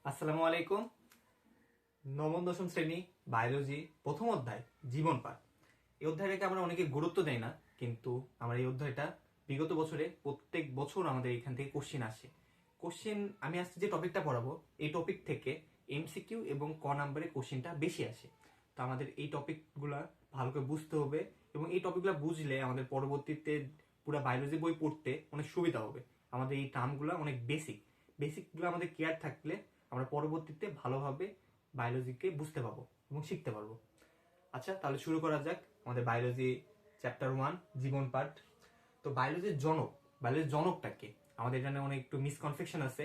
আসসালামু আলাইকুম। নবম দশম শ্রেণী বায়োলজি প্রথম অধ্যায় জীবন পাঠ। এই অধ্যায়টাকে আমরা অনেকে গুরুত্ব দেই না, কিন্তু আমার এই অধ্যায়টা বিগত বছরে প্রত্যেক বছর আমাদের এখান থেকে কোশ্চেন আসে। আমি আজকে যে টপিকটা পড়াবো এই টপিক থেকে এমসিকিউ এবং ক নাম্বারে কোশ্চেনটা বেশি আসে। তো আমাদের এই টপিকগুলো ভালো করে বুঝতে হবে, এবং এই টপিকগুলো বুঝলে আমাদের পরবর্তীতে পুরো বায়োলজি বই পড়তে অনেক সুবিধা হবে। আমাদের এই টার্মগুলো অনেক বেসিকগুলো আমাদের কেয়ার থাকলে আমরা পরবর্তীতে ভালোভাবে বায়োলজিকে বুঝতে পারবো এবং শিখতে পারবো। আচ্ছা, তাহলে শুরু করা যাক আমাদের বায়োলজি চ্যাপ্টার 1 জীবন পাঠ। তো বায়োলজির জনকটাকে আমাদের এখানে অনেক একটু মিসকনফেকশন আছে।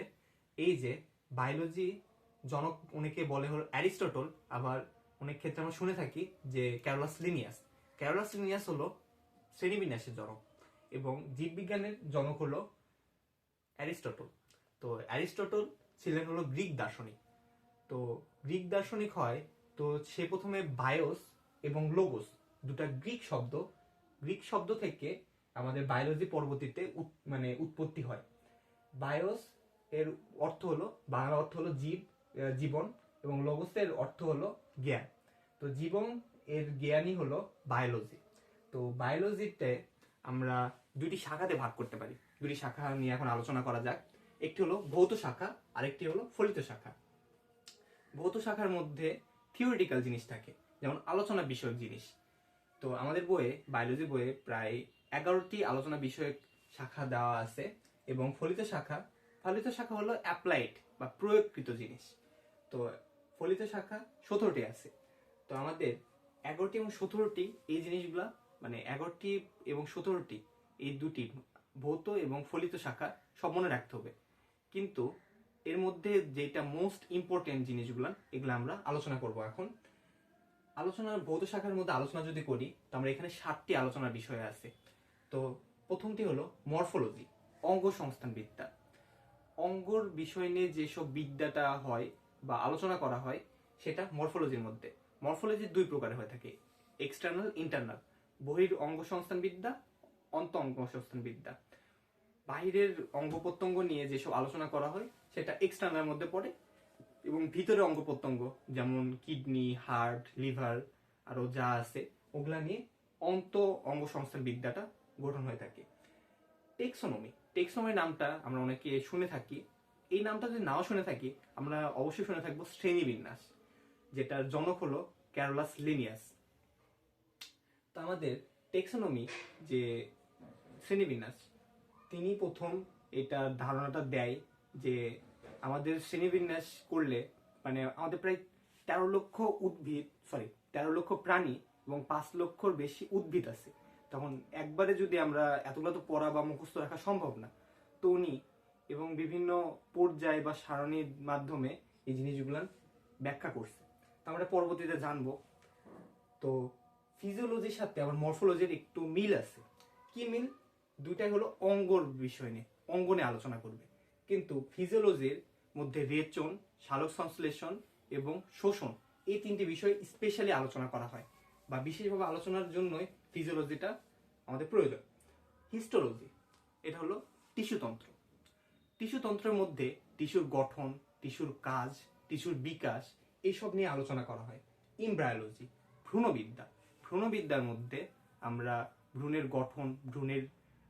এই যে বায়োলজি জনক অনেকে বলে হলো অ্যারিস্টটল, আবার অনেক ক্ষেত্রে আমরা শুনে থাকি যে ক্যারোলাস লিনিয়াস হলো শ্রেণীবিন্যাসের জনক, এবং জীববিজ্ঞানের জনক হলো অ্যারিস্টটল। তো অ্যারিস্টটল ছিলেন হলো গ্রিক দার্শনিক। তো গ্রিক দার্শনিক হয়, তো সে প্রথমে বায়োস এবং লোগোস দুটা গ্রিক শব্দ থেকে আমাদের বায়োলজি পরবর্তীতে উৎপত্তি হয়। বায়োস এর অর্থ হলো, বাংলা অর্থ হলো জীবন, এবং লোগোস এর অর্থ হলো জ্ঞান। তো জীবন এর জ্ঞানই হলো বায়োলজি। তো বায়োলজিতে আমরা দুইটি শাখাতে ভাগ করতে পারি। দুটি শাখা নিয়ে এখন আলোচনা করা যাক। একটি হলো ভৌত শাখা, আরেকটি হলো ফলিত শাখা। ভৌত শাখার মধ্যে থিওরিটিক্যাল জিনিস থাকে, যেমন আলোচনা বিষয়ক জিনিস। তো আমাদের বায়োলজি বইয়ে প্রায় 11টি আলোচনা বিষয়ক শাখা দেওয়া আছে, এবং ফলিত শাখা হলো অ্যাপ্লাইড বা প্রয়োগকৃত জিনিস। তো ফলিত শাখা 17টি আছে। তো আমাদের 11টি এবং 17টি এই জিনিসগুলা, মানে 11টি এবং 17টি এই দুটি ভৌত এবং ফলিত শাখা সব মনে রাখতে হবে। কিন্তু এর মধ্যে যেটা মোস্ট ইম্পর্টেন্ট জিনিসগুলো, এগুলো আমরা আলোচনা করব এখন। ভৌত শাখার মধ্যে আলোচনা যদি করি, তো আমরা এখানে 7টি আলোচনার বিষয় আছে। তো প্রথমটি হলো মরফোলজি, অঙ্গ সংস্থান বিদ্যা। অঙ্গর বিষয় নিয়ে যেসব বিদ্যাটা হয় বা আলোচনা করা হয়, সেটা মরফোলজির মধ্যে। মরফোলজি দুই প্রকার হয়ে থাকে, এক্সটার্নাল, ইন্টারনাল। বহির অঙ্গ সংস্থান বিদ্যা, অন্ত অঙ্গ সংস্থান বিদ্যা। বাহিরের অঙ্গ প্রত্যঙ্গ নিয়ে যেসব আলোচনা করা হয় সেটা এক্সটার্নাল মধ্যে পড়ে, এবং ভিতরে অঙ্গ প্রত্যঙ্গ যেমন কিডনি, হার্ট, লিভার আরো যা আছে ওগুলা নিয়ে অন্ত অঙ্গ সংস্থান বিদ্যাটা গঠন হয়ে থাকে। টেক্সোনমি নামটা আমরা অনেকে শুনে থাকি। এই নামটা যদি নাও শুনে থাকি, আমরা অবশ্যই শুনে থাকবো শ্রেণীবিন্যাস, যেটার জনক হলো ক্যারোলাস লিনিয়াস। তো আমাদের টেক্সোনমি যে শ্রেণীবিন্যাস, তিনি প্রথম এটার ধারণাটা দেয় যে আমাদের শ্রেণীবিন্যাস করলে, মানে আমাদের প্রায় 13 লক্ষ প্রাণী এবং 5 লক্ষর বেশি উদ্ভিদ আছে। তখন একবারে যদি আমরা এতগুলো তো পড়া বা মুখস্থ রাখা সম্ভব না। তো উনি এবং বিভিন্ন পর্যায় বা সারণীর মাধ্যমে এই জিনিসগুলো ব্যাখ্যা করছে। তো আমরা পরবর্তীতে জানবো। তো ফিজিওলজির সাথে আবার মরফোলজির একটু মিল আছে। কি মিল? দুইটাই হলো অঙ্গর বিষয় নিয়ে, অঙ্গ নিয়ে আলোচনা করবে। কিন্তু ফিজিওলজির মধ্যে রেচন, সালোক সংশ্লেষণ এবং শোষণ, এই 3টি বিষয় স্পেশালি আলোচনা করা হয়, বা বিশেষভাবে আলোচনার জন্যই ফিজিওলজিটা আমাদের প্রয়োজন। হিস্টোলজি, এটা হলো টিস্যুতন্ত্র। টিস্যুতন্ত্রের মধ্যে টিস্যুর গঠন, টিস্যুর কাজ, টিস্যুর বিকাশ, এইসব নিয়ে আলোচনা করা হয়। এমব্রায়োলজি, ভ্রূণবিদ্যার মধ্যে আমরা ভ্রূণের গঠন, ভ্রূণের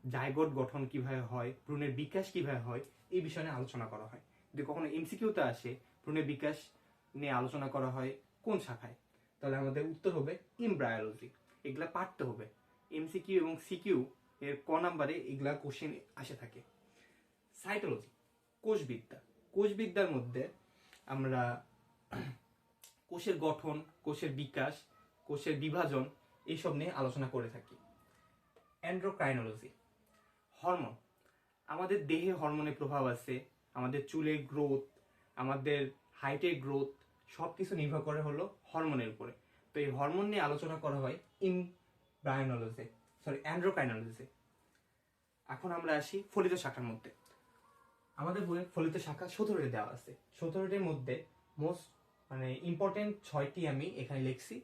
জাইগোট গঠন কিভাবে হয়, ভ্রূণের বিকাশ কিভাবে হয়, এই বিষয় নিয়ে আলোচনা করা হয়। যদি কখনো এমসিকিউতে আসে ভ্রূণের বিকাশ নিয়ে আলোচনা করা হয় কোন শাখায়, তাহলে আমাদের উত্তর হবে এমব্রায়োলজি। এগুলা পারতে হবে। এমসিকিউ এবং সিকিউ এর ক নাম্বারে এগুলা কোশ্চেন আসে থাকে। সাইটোলজি, কোষবিদ্যার মধ্যে আমরা কোষের গঠন, কোষের বিকাশ, কোষের বিভাজন, এইসব নিয়ে আলোচনা করে থাকি। অ্যান্ড্রোক্রাইনোলজি, হরমোন। আমাদের দেহে হরমোনের প্রভাব আছে। আমাদের চুলের গ্রোথ, আমাদের হাইটের গ্রোথ, সবকিছু নির্ভর করে হলো হরমোনের উপরে। তো এই হরমোন নিয়ে আলোচনা করা হয় অ্যান্ড্রোক্রাইনোলজি। এখন আমরা আসি ফলিত শাখার মধ্যে। আমাদের বইয়ে ফলিত শাখা 17টি দেওয়া আছে। 17টির মধ্যে মোস্ট ইম্পর্টেন্ট 6টি আমি এখানে লিখছি।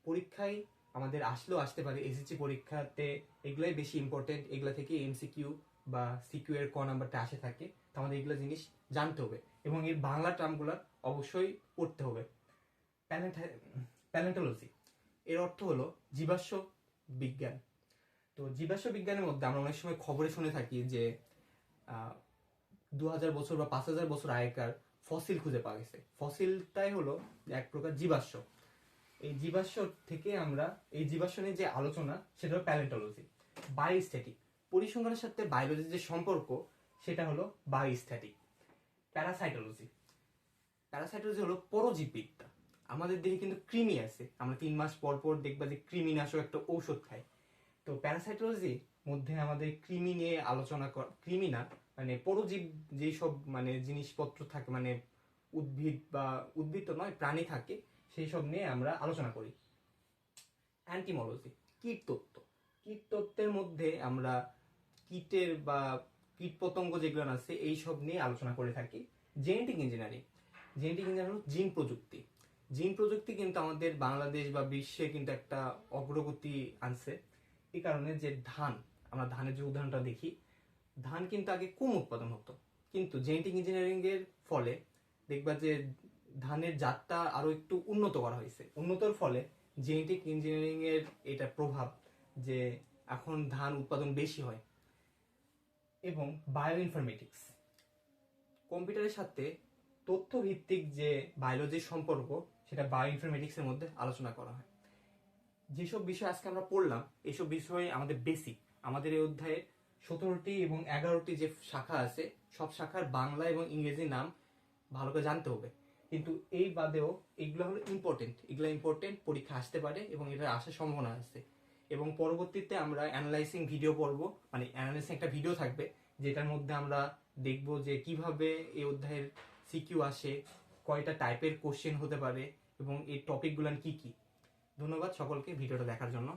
পরীক্ষায় আমাদের আসলেও আসতে পারে, এসএসসি পরীক্ষাতে এগুলাই বেশি ইম্পর্টেন্ট। এগুলা থেকে এমসিকিউ বা সিকিউ এর ক নাম্বারটা আসে থাকে, তো আমাদের এগুলো জিনিস জানতে হবে এবং এর বাংলা টার্মগুলো অবশ্যই পড়তে হবে। প্যালেন্টোলজি এর অর্থ হলো জীবাশ্ম বিজ্ঞান। তো জীবাশ্ম বিজ্ঞানের মধ্যে আমরা অনেক সময় খবরে শুনে থাকি যে 2000 বছর বা 5000 বছর আগেকার ফসিল খুঁজে পাওয়া গেছে। ফসিলটাই হলো এক প্রকার জীবাশ্ম। এই জীবাশ্ম থেকে আমরা এই জীবাশ্ম নিয়ে যে আলোচনা সেটা হলো প্যালেন্টোলজি। বায়োস্ট্যাটিক পরিসংখ্যানের সাথে বায়োলজির যে সম্পর্ক সেটা হলো বায়োস্ট্যাটিক। প্যারাসাইটোলজি প্যারাসাইটোলজি হলো পরজীববিদ্যা। আমাদের দেহে কিন্তু কৃমি আছে, আমরা 3 মাস পর পর দেখবা যে কৃমিনাশক একটা ঔষধ খাই। তো প্যারাসাইটোলজির মধ্যে আমাদের কৃমি নিয়ে আলোচনা করা, কৃমি না মানে পরজীব যেসব মানে জিনিসপত্র থাকে, মানে উদ্ভিদ তো নয়, প্রাণী থাকে, সেই সব নিয়ে আমরা আলোচনা করি। অ্যান্টিমোলজি কীটতত্ত্ব। কীটতত্ত্বের মধ্যে আমরা কীটের বা কীটপতঙ্গ যেগুলো আছে এই সব নিয়ে আলোচনা করে থাকি। জেনেটিক ইঞ্জিনিয়ারিং হলো জিন প্রযুক্তি। জিন প্রযুক্তি কিন্তু আমাদের বাংলাদেশ বা বিশ্বে কিন্তু একটা অগ্রগতি আনছে। এই কারণে যে আমরা ধানের যে উদাহরণটা দেখি, ধান কিন্তু আগে কম উৎপাদন হতো, কিন্তু জেনেটিক ইঞ্জিনিয়ারিং এর ফলে দেখবা যে ধানের জাতটা আরো একটু উন্নত করা হয়েছে। উন্নতর ফলে জেনেটিক ইঞ্জিনিয়ারিং এর এটা প্রভাব যে এখন ধান উৎপাদন বেশি হয়। এবং বায়ো ইনফরমেটিক্স কম্পিউটারের সাথে তথ্য ভিত্তিক যে বায়োলজির সম্পর্ক, সেটা বায়ো ইনফরমেটিক্স এর মধ্যে আলোচনা করা হয়। যেসব বিষয় আজকে আমরা পড়লাম এইসব বিষয়ে আমাদের বেসিক, আমাদের এই অধ্যায়ে 17টি এবং 11টি যে শাখা আছে সব শাখার বাংলা এবং ইংরেজি নাম ভালো করে জানতে হবে। কিন্তু এই বাদেও এগুলো হলো ইম্পর্টেন্ট, পরীক্ষা আসতে পারে এবং এটার আসার সম্ভাবনা আছে। এবং পরবর্তীতে আমরা অ্যানালাইসিং ভিডিও পড়বো, মানে অ্যানালাইসিং একটা ভিডিও থাকবে যেটার মধ্যে আমরা দেখবো যে কিভাবে এই অধ্যায়ের সিকিউ আসে, কয়টা টাইপের কোশ্চেন হতে পারে এবং এই টপিকগুলো কি কি। ধন্যবাদ সকলকে ভিডিওটা দেখার জন্য।